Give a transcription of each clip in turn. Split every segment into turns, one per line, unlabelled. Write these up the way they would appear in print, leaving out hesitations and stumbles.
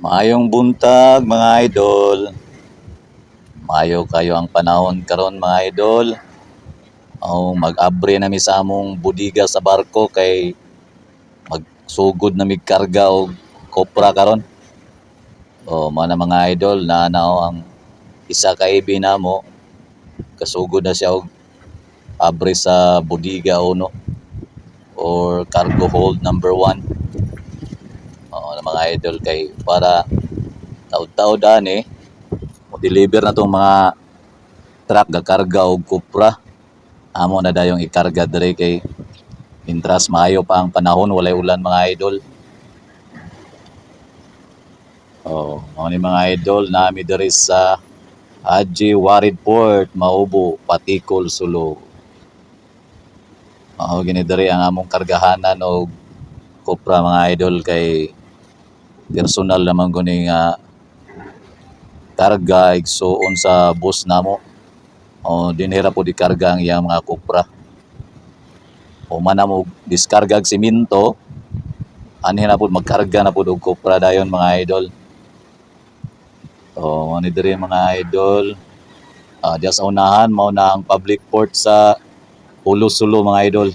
Maayong buntag mga idol. Maayo kayo ang panahon karon mga idol. Mag-abre na mi sa among budiga sa barko kay magsugod na mi karga og kopra karon. Mao na mga idol na ang isa ka IB namo kasugod na siya og abre sa budiga uno or cargo hold number 1. Na mga idol kay para taud-taud ani deliver na tong mga truck ga karga og kopra. Amo na dayong ikarga dire kay intras maayo pa ang panahon, walay ulan mga idol. Mao ni mga idol nami diri sa Haji Warid Port, Maubo, Patikol, Sulog. Gini diri ang among kargahanan og kopra mga idol kay personal naman guni nga karga igsuon sa bus namo. Dinhira po di karga ang iyang mga kopra. Man mo diskarga og simento, anhi na po magkarga na po og kopra dayon mga idol. Ani diri mga idol. Diya sa unahan mao na ang public port sa Ulo-Sulo mga idol.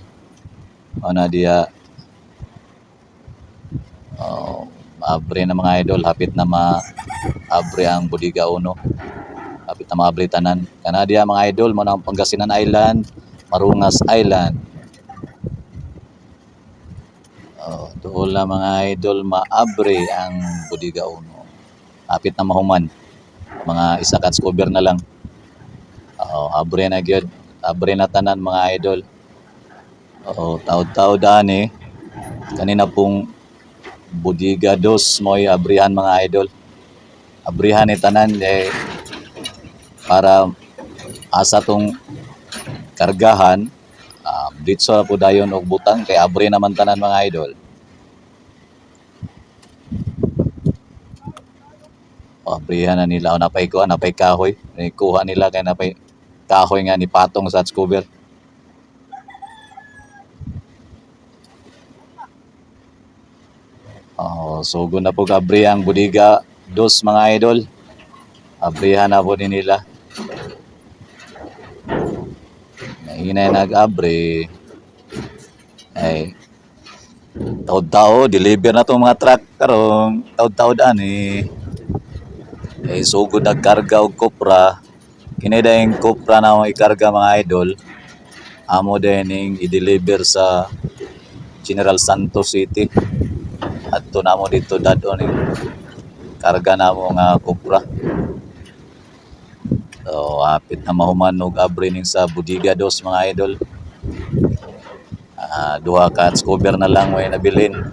Na diya maabre na mga idol, hapit na maabre ang Budiga Uno. Hapit na maabre tanan. Kana diya mga idol mao na ang Pangasinan Island, Marungas Island. Tuol na mga idol maabre ang Budiga Uno. Hapit na mahuman. Mga isa ka cover na lang. Abre na gyud. Abre na tanan mga idol. Taud-taud ani. Kanina pong Budiga 2 mo'y abrihan mga idol. Abrihan ni tanan para asa tong kargahan. Ditso po dayon og butang kay abre naman tanan mga idol. Abrihan na nila. Napay kahoy. Kuha nila kay napay kahoy nga ni patong sa cover. Sugod na po abri ang Budiga 2 mga idol. Abrihan na po din nila. Nahinay nag-abre. Ay taud-taud deliver na tong mga truck karon. Taud-taud ani. Sugod nagkarga og kopra. Kini daing kopra na akong ikarga mga idol. Amo din i-deliver sa General Santos City. Adto namo dito dadon karga namo nga kopra. Hapit na mahuman og abre ning sa Budiga 2 mga idol. Duha ka cover na lang way nabilin.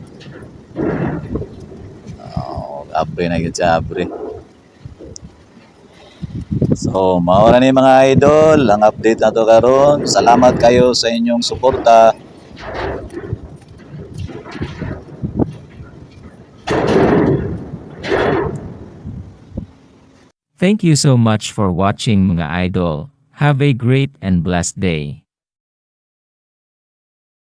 Abre na gyud sa abre. So, mao na ni mga idol ang update nato karon. Salamat kayo sa inyong suporta.
Thank you so much for watching mga idol. Have a great and blessed day.